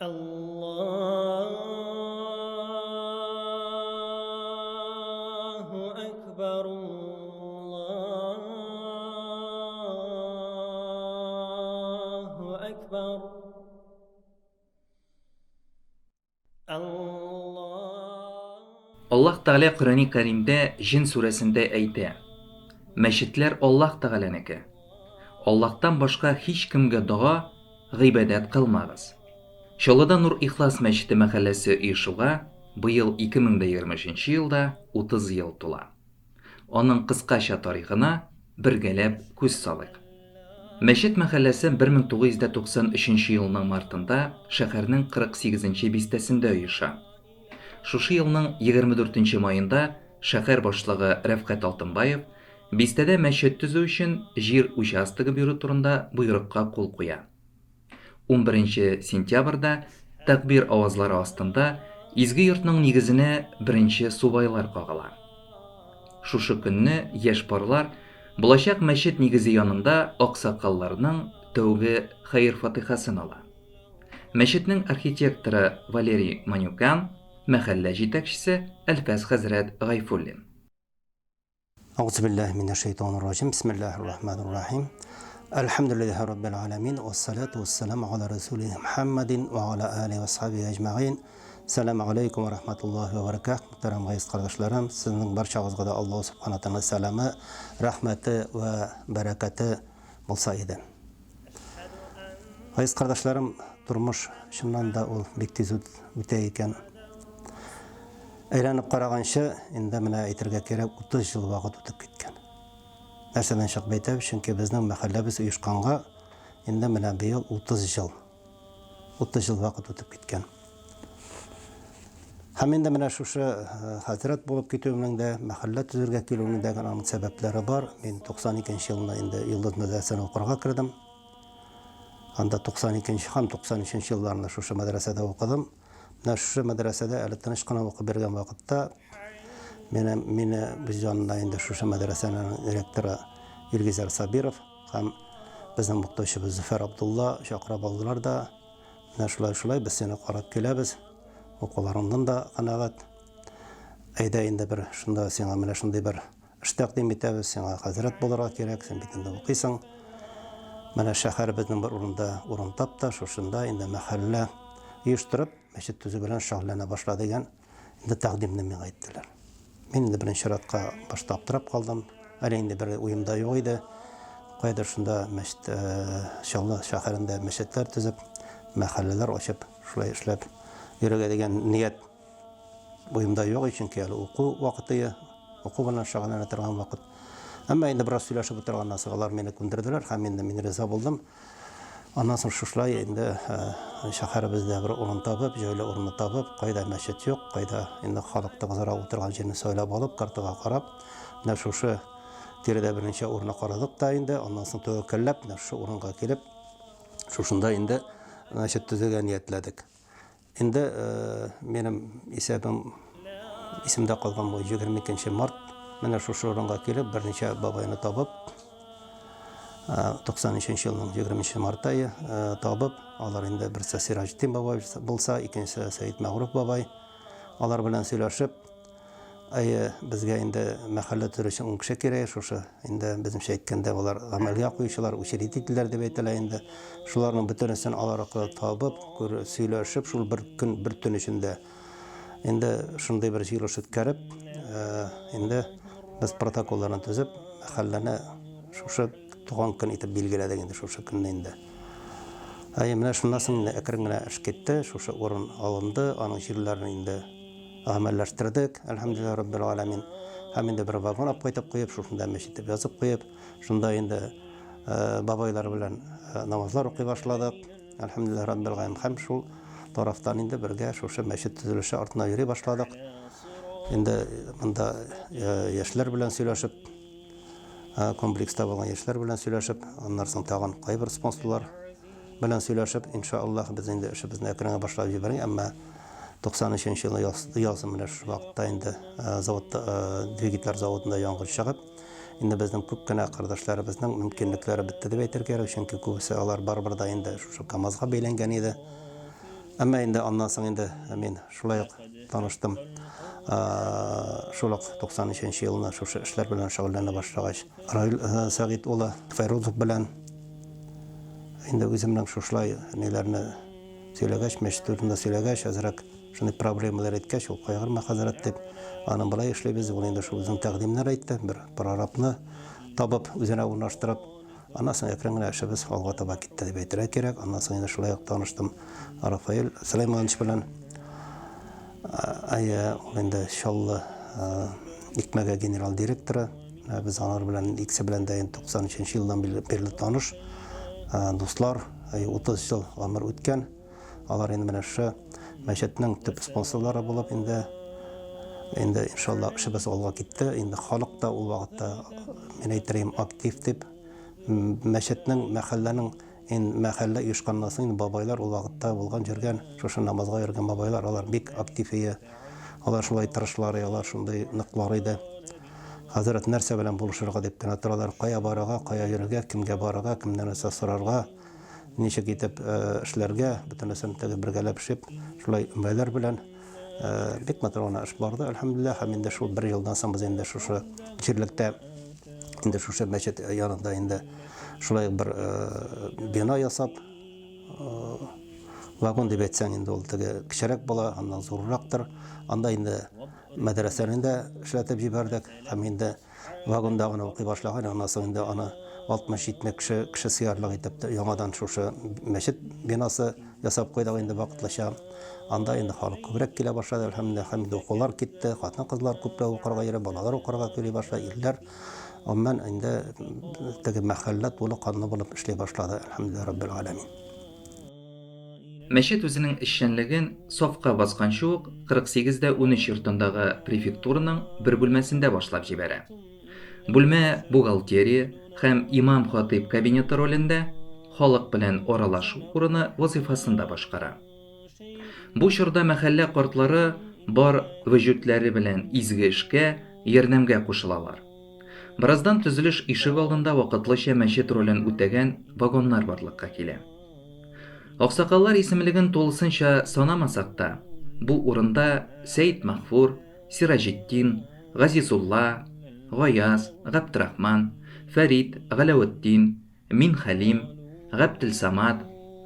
الله أكبر الله أكبر Allah Teala Kur'an-ı Kerim'de Cin suresinde aytı. Meşitler Allah Teala'nınki. Allah'tan başka hiç kimge dua, gıybedet kılmağız. Şolada Nur İhlas Meşiti mahallesi uyuşuğa bu yıl 2023 yılda 30 yıl tola. Onun kıskaça tarihine birgelep көз salıq. Meşit mahallesi 1993 yılının martında şehirnin 48. bistesinde uyuşa. Шушы елның 24 майында шәһәр башлыгы Рәфкать Алтынбаев бистәдә мәчет төзү өчен җир участогы бирү турында буйрыкка кул куя. 11 сентябрьдә тәкбир авазлары астында изге йортның нигезенә беренче субайлар кагыла. Шушы көнне яшь парлар булачак мәчет нигезе янында аксакалларның тәүге хәйр фатихасын ала. Мәчетнең архитекторы Валерий Манюкян, محل جيتكشسة الفاس خزرات غيفولين. أعوذ بالله من الشيطان الرجيم. بسم الله الرحمن الرحيم. الحمد لله رب العالمين والصلاة والسلام على رسوله محمد وعلى آله وصحبه أجمعين. السلام عليكم ورحمة الله وبركاته. محترم غيث قرداشلارım, sizning barchangizga da Alloh subhanahu wa ta'ala salami, rahmati va barakati bo'lsa edi. غيث قرداشلارım, turmush shundan da ul bek tez o'tay ekan. Aylanib qaragancha, endi mana aytirga kerak 30 yil vaqt o'tib ketgan. Narsadan shaq baytab, chunki bizning mahallamiz uyushqonga endi mana bu yil 30 yil. 30 yil vaqt o'tib ketgan. Ham endi mana shu hazrat bo'lib ketuvimda mahalla tuzurga keluvimdagi aniq sabablari bor. Men 92-yilda endi Yulduz madrasasini o'qirga kirdim. Anda 92 yillarda shu madrasada o'qidim. Shu madrasada hali tinchgina o'qib bergan vaqtda meni biz yonida endi shu madrasaning direktori Ilgizar Sabirov ham bizning muqtoshimiz Zufar Abdulla chaqirib oldilarda, shulay biz seni qarab kelamiz. O'quvlaringdan da qanoat. Ayda endi bir shunda senga mana shunday bir ish taqdim etamiz, senga hazrat bo'larga kerak, sen bitenda o'qiysan. Mana shahar bizning bir o'rin topdi, shunda endi mahalla uyushtirib masjid tuzu bilan shug'ullana boshladi degan endi taqdimni menga aytdilar. Men endi birinchi sharatga boshda abtirab qoldim. Hali endi bir o'yimda yo'q edi. Qayda shunda masjid inshaalloh shaharda masjidlar tuzib, mahallalar ochib, shulay ishlab yuraga degan niyat o'yimda yo'q, chunki hali o'quv vaqti, o'quv bilan shug'ullanadigan vaqt. Ammo endi biroz söylashib o'tirgandan so'ng ular meni ko'ndirdilar, ham endi men rizo bo'ldim. Ondan so'ng shulay endi shaharimizda bir o'rin topib, joylar o'rnini topib, qayda masjid yo'q, qayda endi xalqda o'zaro o'tirgan yerni so'ylab olib, kartaga qarab, mana shu terida birinchi o'rinni qaradik-da endi, ondan so'ng tavakkallab shu o'ringa kelib, shunda endi masjid tuzishga niyatladik. Endi mening esimda qolgan bu 22-mart mana shu o'ringa kelib, bir necha babayni topib 93-yilning 20-mart oyi topib, ular endi birisi Sirajiddin boboy bo'lsa, ikkinchisi Said Mag'ruf boboy. Ular bilan сөйләшеп, bizga endi mahalla turishi o'nkishi kerak, shu endi bizimcha aytganda ular amalga qo'yishlar, uchreditlar deb aytilar endi. Shularning butinisini ularga topib, сөйләшеп, shu bir kun, bir tun ichida endi shunday bir yig'ilish o'tkazib, endi biz protokollarni tuzib, mahallani shu tug'an kun etib belgiladik endi shu kunni endi. Mana shundan so'ng akringina ish ketdi, shu o'rin olindi, uning yerlarini endi amallashtirdik. Alhamdulillah robbil alamin. Ham endi bir vagon olib qaytib qo'yib, shunda masjid deb yozib qo'yib, shunda endi babaylar bilan namozlar o'qiy boshladik. Alhamdulillah robbil alamin. Ham shu tarafdan endi birga shu masjid tuzilishi ortidan yuri boshladik. Endi bunda yoshlar bilan söylashib, kompleksda bo'lgan yoshlar bilan söylashib, ondan so'ng tag'in qaybir sponsorlar bilan söylashib, inshaalloh biz endi ishimizni ekranga boshlab yuboring. Ammo 93-yil yozim mana shu vaqtda endi zavodda dvigatellar zavodida yong'in chiqib, endi bizning ko'pgina qardoshlarimiizning mumkinliklari bitta deb aytib kerak, chunki ko'pisi ular baribirda endi shu KAMAZga beylangan edi. Әмма инде аннан соң инде мин шулай ук таныштым. Шул ук 93 елда шушы эшләр белән шөгыльләнә башлагач, Равил Сәгыйть улы Файрузов белән инде үземнең шушылай ниләрне сөйләгәч, мәчет турында сөйләгәч, әзрәк шундый проблемалар әйткәч, ул кайгырма хәзрәт дип, аны болай эшләйбез, ул инде шул үзенең тәкъдимнәр әйтте, бер прорабны табып, үзенә урнаштырып, аннан соң әкрен генә эшебез алга таба китте дип әйтергә кирәк. Аннан соң инде шулай ук таныштым Рафаил Сөләйманович белән. Ул инде Шаллы икмәгә генерал директоры. Без алар белән икесе белән дә 93 елдан бирле таныш. Дуслар, 30 ел гомер үткән. Алар инде менә шу мәчетнең төп спонсорлары булып инде иншалла эшебез алга китте. Инде халык та ул вакытта мин әйтәм актив дип мәчетнең мәхәлләнең мәхәллә оешканнан соң бабайлар ул вакытта булган җиргән шушы намазга йөргән бабайлар, алар бик актив иде. Алар шулай тырышлар, алар шундый ныклар иде. Хәзрәт нәрсә белән булышырга дип кенә торалар, кая барырга, кая йөрергә, кемгә барырга, кемнән нәрсә сорарга, ничек итеп эшләргә, бөтенесен тәгә бергәләп эшеп, шулай өмәләр белән бик матур гына эш барды. Әлхәмдүлиллаһ, һәм инде шул бер елдан соң без инде шушы җирлектә инде шушы мәчет янында инде шулай бер бина ясап, вагон дип әйтсәң инде ул теге кечерәк була, аннан зуррактыр. Анда инде мәдрәсәне дә эшләтеп җибәрдек, һәм инде вагонда гына укый башлаган, аннан соң инде аны 60-70 кеше сыярлык итеп яңадан шушы мәчет бинасы ясап куйдык инде вакытлыча. Анда инде халык күбрәк килә башлады, әлхәмдүлиллаһ, һәм укулар китте, хатын-кызлар күпләп укырга йөри, балалар укырга кили башлады, ирләр. Амман инде теге мәхәллә тулы канлы булып эшли башлады, әлхәмдүлиллаһ раббил аламин. Мәчет үзенең эшчәнлеген сафка басканчы ук 48-дә 13 йортындагы префектураның бер бүлмәсендә башлап җибәрә. Бүлмә бухгалтерия һәм имам-хатиб кабинеты ролендә халык белән аралашу урыны вазифасында башкара. Бу чорда мәхәллә картлары бар вәҗүдләре белән изге эшкә, ярдәмгә кушылалар. Бераздан төзелеш ишек алдында вакытлыча мәчет ролен үтәгән вагоннар барлыкка килә. Аксакаллар исемлеген тулысынча санамасак та, бу урында Сәйд Мәгъфур, Сираҗетдин, Газизулла, Гаяз, Габдрахман, Фәрид, Галәветдин, Мин Хәлим, Габделсамат,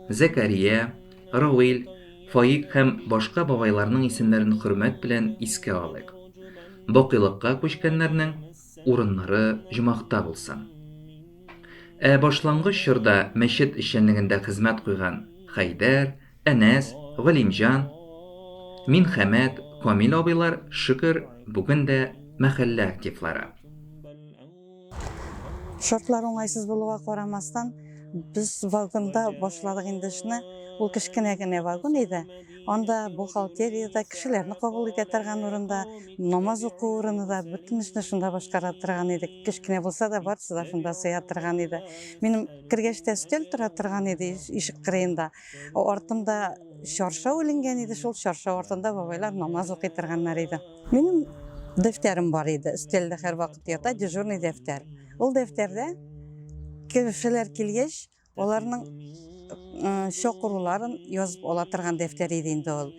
Закария, Равил, Фаик һәм башка бабайларның исемнәрен хөрмәт белән искә алыйк. Бакыйлыкка күчкәннәрнең урыннары җумакта булсын. Башлангыч чорда мәчет эшчәнлегендә хезмәт куйган Хайдар, Әнәс, Галимҗан, Минхәмәт, Камил абыйлар шөкер бүген дә мәхәллә активлары. Шартлар уңайсыз булуга карамастан, без вагонда башладык инде эшне. Ул кечкенә генә вагон иде. Анда бухгалтериядә кешеләрне кабул итә торган урында, намаз уку урынында бөтен эшне шунда башкара торган идек. Кечкенә булса да барысы да шунда сыя торган иде. Минем кергәч тә өстәл тора торган иде ишек кырыенда. Артымда чаршау эленгән иде, шул чаршау артында бабайлар намаз укый торганнар иде. Минем дәфтәрем бар иде, өстәлдә һәр вакыт ята, дежурный дәфтәр. Ул дәфтәрдә кешеләр килгәч, аларның чакыруларын язып ала торган дәфтәр иде инде ул.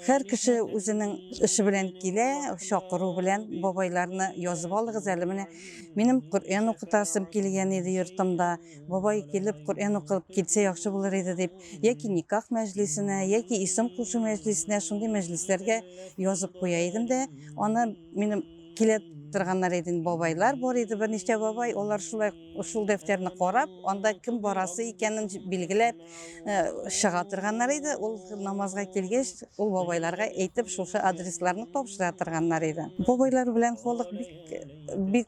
Һәр кеше үзенең эше белән килә, чакыру белән бабайларны язып алыгыз әле. Менә минем Коръән укытасым килгән иде йортымда. Бабай килеп Коръән укып китсә яхшы булыр иде дип, яки никах мәҗлисенә, яки исем кушу мәҗлисенә, шундый мәҗлисләргә язып куя идем дә, аны минем килә торганнар иде бабайлар бар иде, берничә бабай, алар шул дәфтәрне карап, анда кем барасы икәнен билгеләп чыга торганнар иде. Ул намазга килгәч, ул бабайларга әйтеп, шушы адресларны тапшыра торганнар иде. Бабайлар белән халык бик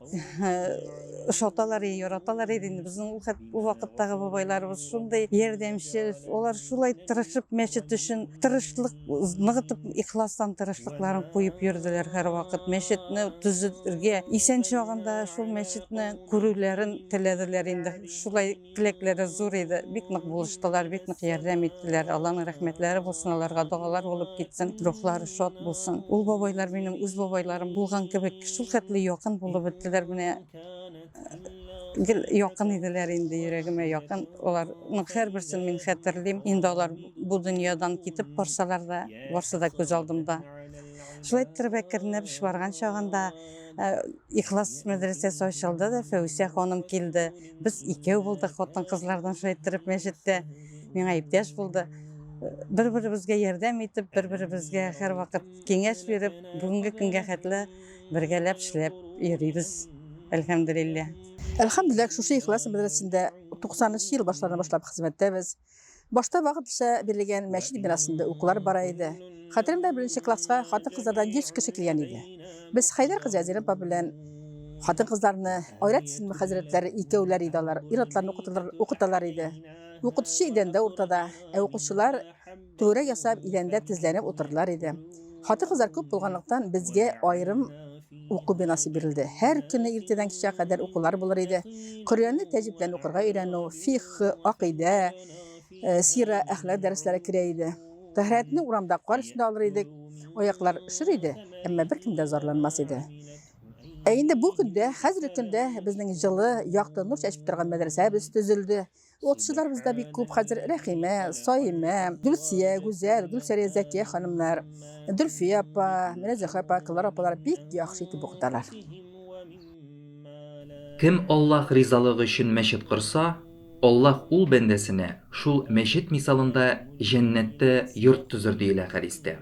шаталар, яраталар иде. Безнең ул вакыттагы бабайларыбыз шундый ярдәмче, алар шулай тырышып мәчет өчен тырышлык, ныгытып, ихластан тырышлыкларын куеп йөрделәр һәр вакыт. Мәчетне төзергә исән чагында шул мәчетне күрүләрен теләделәр инде. Шулай теләкләре зур иде. Бик нык булыштылар, бик нык ярдәм иттеләр. Алланың рәхмәтләре булсын, аларга дугалар булып китсен, рухлары шат булсын. Ул бабайлар минем үз бабайларым булган кебек шул хәтле якын булып беттеләр. Менә Yakın idiler indi yüreğime yakın. Onların her birisini min hatırlayayım. İndi onlar bu dünyadan gidip barsalar da varsa da göz aldımda. Şulay Tirbeker'ine bir vargan çağında İhlas medresesi açıldı da Fevziye Hanım geldi. Biz ikev bulduk otan kızlardan şulay Tirip meşitte. Mena iptaş buldu. Bir-birimizge yardım etip, bir-birimizge her vakit kengeş verip, bugünkü günge hatlı birgelep işlep yürüyüz. Elhamdülillah. Elhamdülillah şu İhlas Medresesi'nde 90. yıl başlarına başlayıp hizmetteyiz. Başta vaqtça birligen meşid binasında okular baraydı. Xatirimde birinci klasga xatın kızlardan 100 kişi kelgen idi. Biz Haydar kız Azira bilen xatın kızlarını Ayrat Silmi Hazretleri ikevler idiler. İratlarını okutalar idi. Okutuşu idende ortada. Okutuşular töre yasab idende tizlenip oturdular idi. Xatın kızlar köp bolganlıktan bizge ayrım oku binası verildi. Her günü irteden kişiye kadar okular bulur idi. Kur'an'ı tecrübelerini okurga öğrenu, fiqh, akide, sira, ahlak dersleri kireydi. Tahiretini uramda karşında alır idik. Ayaklar üşür idi. Ama bir kimde zorlanmaz idi. Eğinde bu günde, hazır günde bizden yılı, yaktı nur çeşip durgan medrese biz tüzüldü. Otuşular bizde bir kup hazır Rahime, Saime, Gülsiye, Güzel, Gülseriye Zekiye hanımlar, Dülfiye apa, Menezekhe apa, kılar apalar bik yaxşı iti boğdalar. Kim Allah rizalığı için meşit kursa, Allah ul bendesine şul meşit misalında cennette yurt tüzür deyile hadiste.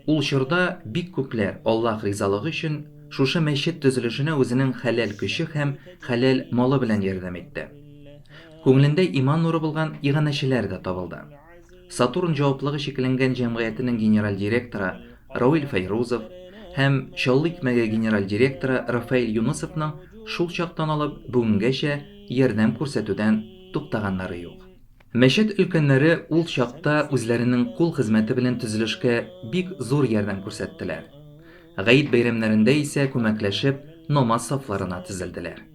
Ul şurda bik kupler Allah rizalığı için şuşa meşit tüzülüşüne özünün halal küçü hem halal malı bilen yardım etti. Көңілінде iman nuru bulgan иғанашилер de табылды. Сатурн жауаплығы шекіленген жәмғиятының генерал директоры Рауил Файрузов һәм Шаллык мәге генерал директоры Рафаэль Юнусовның шул чақтан алып бүгінгәчә ярдәм күрсәтүдән туктаганнары юк. Мәчет өлкәннәре ул чакта үзләренең кул хезмәте белән төзелешкә бик зур ярдәм күрсәттеләр. Гайд бәйрәмнәрендә исә күмәкләшеп намаз сафларына тезелделәр.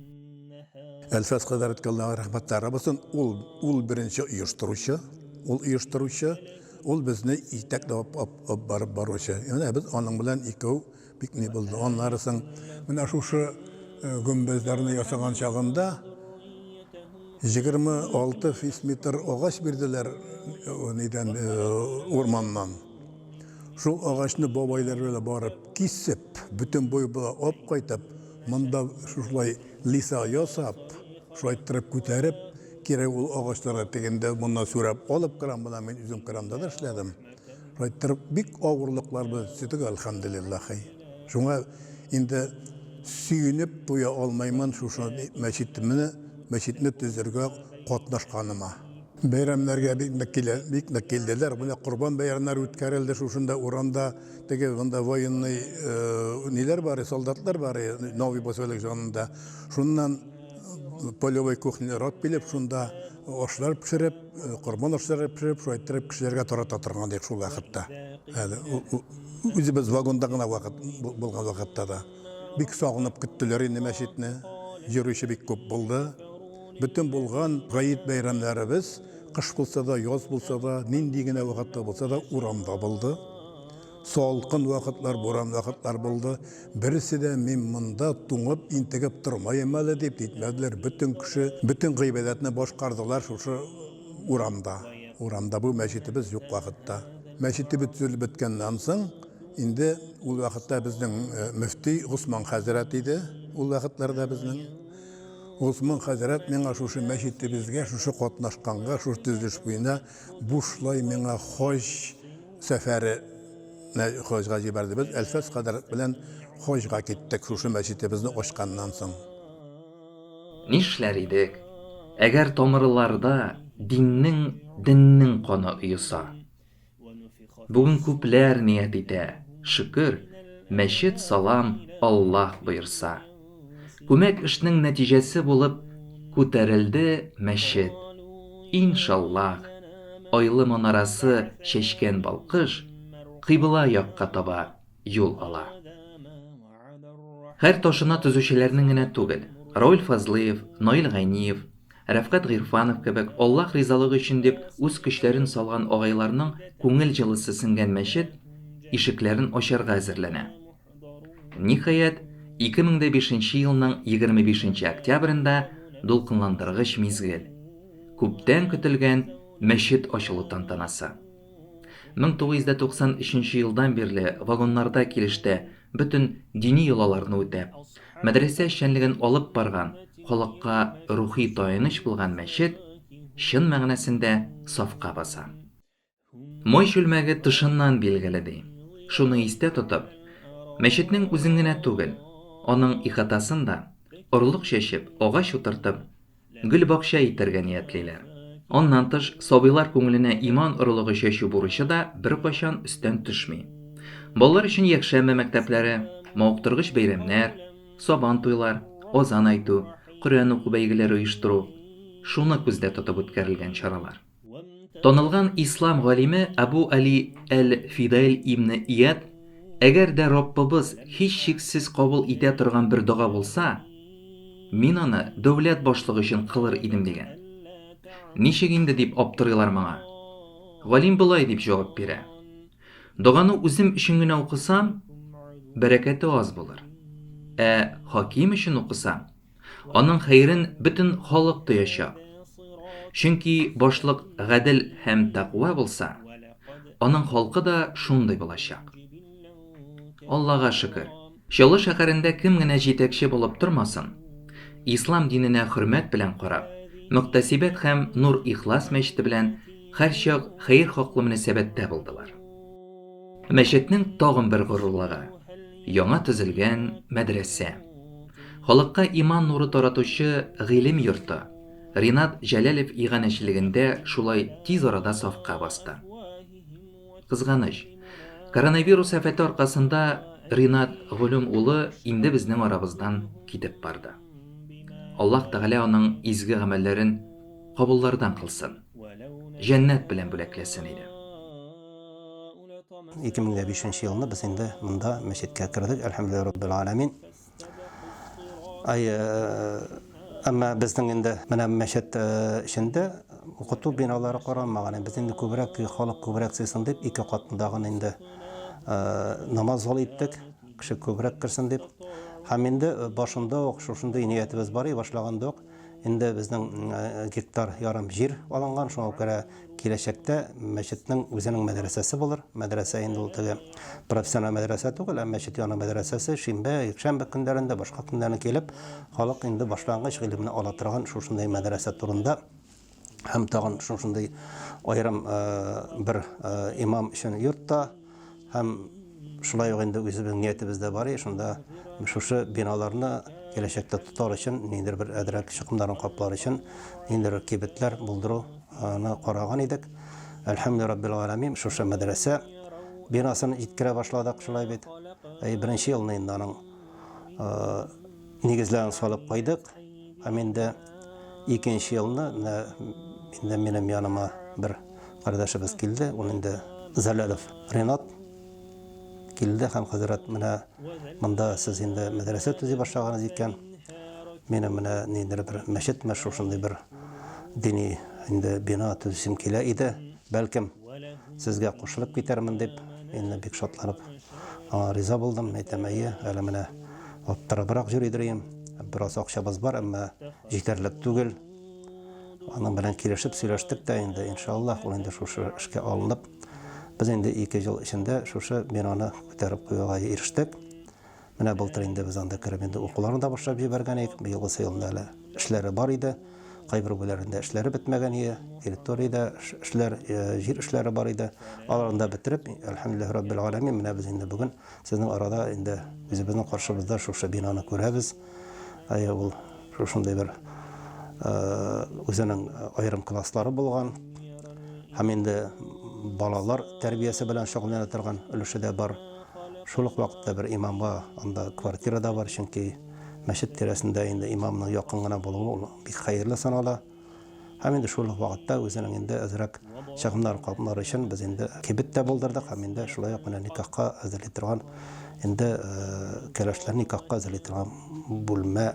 Elfes kadar etkilerine rahmetler olsun. Ol birinci uyuşturucu, ol bizne itekle barıp barışı. Yani biz onun bilen ikov pikni buldu. Onlarısın, ben şu gümbözlerini yasagan çağında 26 metre ağaç birdiler neden ormandan. Şu ağaçını babaylar öyle barıp kesip, bütün boyu bula op kaytıp, manda şulay lisa yasap, şulay tırıp kütərip, kere ol ağaçlara tegende bundan sürüp alıp kıram buna men üzüm kıramda da işledim. Şulay tırıp bik ağırlıklar biz sütük elhamdülillah. Şuna indi süyünüp buya olmayman şu meşitini tüzürge qatnaşqanıma. Bayramlarga bik keldiler. Buna kurban bayramlar ötkerildi şuşunda oranda tege bunda voyinny neler var, soldatlar var, Novi Bosolik janında. Şundan polyovoy kuxniler at bilip şunda oşlar pişirip, kurban oşlar pişirip, şu ettirip kişilerge tarata turgan dek şu vaqtda. Özü biz vagonda gana vaqt bolgan vaqtda da bik sağınıp gittiler indi meşitni. Yürüyüşü bik köp buldu. Bütün bulgan gayet bayramlarımız kış bulsa da, yaz bulsa da, nindigine vakitte bulsa da uramda buldu. Salkın vakitler, buram vakitler buldu. Birisi de mimunda tuğup, intigip durmayım öyle deyip deyitmediler. Bütün kişi, bütün gıybedetini boşkardılar şu uramda. Uramda bu meşitimiz yok vakitte. Meşiti bütülü bitkenden soň, indi ul vakitte bizden müfti Osman Hazretiydi. Ul vakitlerde bizden Osman Hazret mena şu meşitte bizge şu qatnaşqanğa şu tüzülüş boyuna buşlay mena hoş seferi hoşga jiberdi biz Elfes kadar bilen hoşga kettik şu meşitte bizni oşqandan soň. Nişler idik? Eğer tomırlarda dinnin qonu uyusa. Bugün köpler niyet ite, şükür, meşit salam Allah buyursa. Көмәк эшнең нәтиҗәсе булып күтәрелде мәчет. Иншаллах, айлы манарасы чәчкән балкыш кыйбла якка таба юл ала. Һәр ташына төзүчеләрнең генә түгел, Рауль Фазлыев, Наил Гайниев, Рәфкат Гыйрфанов кебек Аллаһ ризалыгы өчен дип үз көчләрен салган агайларның күңел җылысы сиңгән мәчет ишекләрен ачарга әзерләнә. Ниһаять, 2005 елның 25 октябрында дулкынландыргыч мизгел. Күптән көтелгән мәчет ачылу тантанасы. 1993 елдан бирле вагоннарда килештә бөтен дини йолаларны үтәп, мәдрәсә эшчәнлеген алып барган, халыкка рухи таяныч булган мәчет чын мәгънәсендә сафка баса. Май чүлмәге тышыннан билгеле ди. Шуны истә тотып, мәчетнең үзен генә түгел, аның ихатасын да орлык чәчеп, агач утыртып, гөл бакча итәргә ниятлиләр. Аннан тыш, сабыйлар күңеленә иман орлыгы чәчү бурычы да беркайчан өстән төшми. Балалар өчен якшәмбе мәктәпләре, мавыктыргыч бәйрәмнәр, сабан туйлар, азан әйтү, Коръән уку бәйгеләре оештыру, шуны күздә тотып үткәрелгән чаралар. Танылган ислам галиме Абу Али әл-Фидаил ибн Ияд, әгәр дә Раббыбыз һич шиксез кабул итә торган бер дуга булса, мин аны дәүләт башлыгы өчен кылыр идем дигән. Ничек инде дип аптырыйлар моңа. Галим булай дип җавап бирә. Дуганы үзем өчен генә укысам, бәрәкәте аз булыр. Хаким өчен укысам, аның хәйрен бөтен халык тоячак. Чөнки башлык гадел һәм тақва булса, аның халкы да шундый булачак. Аллага шөкер. Чаллы шәһәрендә кем генә җитәкче булып тормасын, ислам диненә хөрмәт белән карап, Мөхтәсибәт һәм Нур Ихлас мәчете белән һәрчак хәйр хаклы мөнәсәбәттә булдылар. Мәчетнең тагын бер горурлыгы – яңа төзелгән мәдрәсә. Халыкка иман нуры таратучы гыйлем йорты Ринат Җәләлев иганәчелегендә шулай тиз арада сафка басты. Кызганыч, коронавирус афәте аркасында Ринат Гөлүм улы инде безнең арабыздан китеп барды. Аллаһ Тәгалә аның изге гамәлләрен кабуллардан кылсын. Җәннәт белән бүләкләсен иде. 2005 елны без инде монда мәчеткә кердек, әлхәмдүлиллаһи раббил аламин. Әмма безнең инде менә мәчет эчендә укыту биналары каралмаган. Без инде күбрәк халык күбрәк сыйсын дип, 2 катындагы инде намаз зал иттек, кеше күбрәк керсен дип. Һәм инде башында ук шушындай ниятебез бар, башлаганда ук инде безнең гектар ярым җир алынган, шуңа күрә киләчәктә мәчетнең үзенең мәдрәсәсе булыр. Мәдрәсә инде ул теге профессиональ мәдрәсә түгел, мәчет яны мәдрәсәсе шимбә, якшәмбе көннәрендә, башка көннәрне килеп, халык инде башлангыч гыйлемне ала торган шушындай мәдрәсә турында һәм тагын шушындай аерым бер имам өчен йортта һәм шулай ук инде үзебезнең ниятебездә бар, шунда шушы биналарны киләчәктә тотар өчен, ниндидер бер әдрәк чыкымнарын каплар өчен, ниндидер кибетләр булдыруны караган идек. Әлхәмдүлиллаһи раббил аламин, шушы мәдрәсә бинасын җиткерә башладык шулай бит. Беренче елны инде аның нигезләрен салып куйдык. Һәм инде икенче елны инде минем яныма бер кардәшебез килде, ул инде Зәләлев Ринат килде һәм хәзрәт менә монда сез инде мәдрәсә төзи башлагансыз икән. Минем менә ниндидер бер мәчет шушындай бер дини инде бина төзисем килә иде. Бәлкем сезгә кушылып китәрмен дип, инде бик шатланып риза булдым. Әйтәм, әле менә аптырабрак йөридем. Бераз акчабыз бар, әмма җитәрлек түгел. Аның белән килешеп сөйләштек тә инде, иншаллах, ул инде шушы эшкә алынып, biz инде 2 ел эчендә шушы бинаны күтәреп куюга ирештек. Менә былтыр инде без анда кереп инде укуларны да башлап җибәргән идек. Быелгы елда әле эшләре бар иде. Кайбер бүләрендә эшләре бетмәгән иде. Территориядә эшләр, җир эшләре бар иде. Аларны да бетереп, әлхәмдүлиллаһи раббил аламин, менә без инде бүген сезнең арада инде үзебезнең каршыбызда шушы бинаны күрәбез. Ул шушындай бер үзенең аерым класслары булган. Һәм инде балалар тәрбиясе белән шөгыльләнә торган өлеше дә бар. Шул ук вакытта бер имамга анда квартира да бар, чөнки мәчет тирәсендә инде имамның якын гына булуы бик хәерле санала. Һәм инде шул ук вакытта үзенең инде әзрәк чыгымнар капмар өчен без инде кибет тә булдырдык. Һәм инде шулай ук менә никахка әзерли торган, инде кәләшләр никахка әзерли торган бүлмә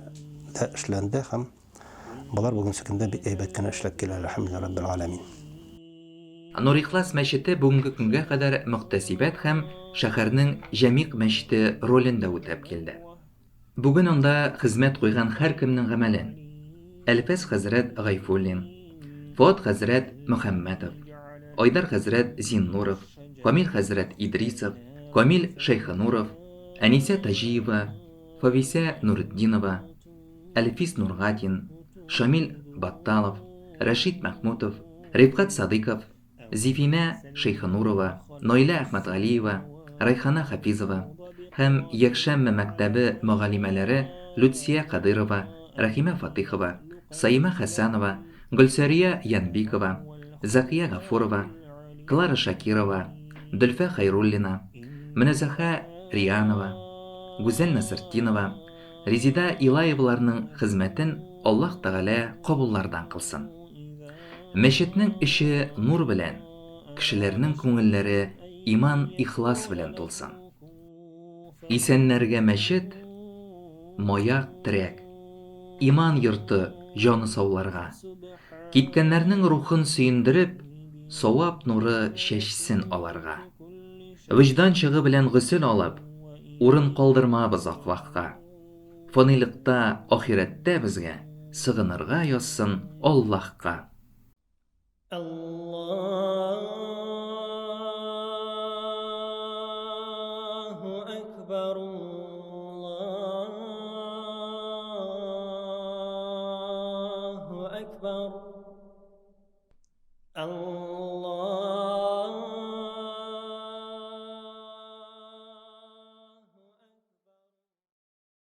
дә эшләнде. Һәм булар бүген сөкендә бик әйбәт кенә эшләп килә, әлхәмдүлиллаһи раббил аламин. Нур Ихлас мәчете бүгенге көнгә кадәр Мөхтәсибәт һәм шәһәрнең җәмигъ мәчете ролендә үтәп килде. Бүген анда хезмәт куйган һәркемнең гамәлен Әлфәс хәзрәт Гайфуллин, Фуат хәзрәт Мөхәммәтов, Айдар хәзрәт Зиннуров, Камил хәзрәт Идрисов, Камил Шәйхәнуров, Әнисә Таҗиева, Фависә Нуретдинова, Әлфис Нургатин, Шамил Батталов, Рәшид Мәхмүтов, Рифкат Садыйков, Зифинә Шәйхәнурова, Наилә Әхмәтгалиева, Райхана Хафизова һәм Якшәммә мәктәбе мөгаллимәләре Лүтсия Кадырова, Рәхимә Фатихова, Саима Хәсәнова, Гөлсәрия Янбикова, Закия Гафурова, Клара Шакирова, Дөлфә Хайруллина, Мөнәзәхә Риянова, Гүзәл Насыртдинова, Резида Илаевларның хезмәтен Аллаһ Тәгалә кабуллардан кылсын. Мәчетнең эше нур белән, кешеләрнең күңелләре иман, ихлас белән тулсын. Исәннәргә мәчет, маяк терәк, иман йорты җаны сауларга, киткәннәрнең рухын сөендереп, савап нуры чәчсен аларга. Вөҗдан чыгы белән гысел алып, урын калдырмабыз аквакка. Фанилыкта, ахирәттә безгә сыгынырга язсын Аллаһка. Allahu Ekber, Allahu Ekber,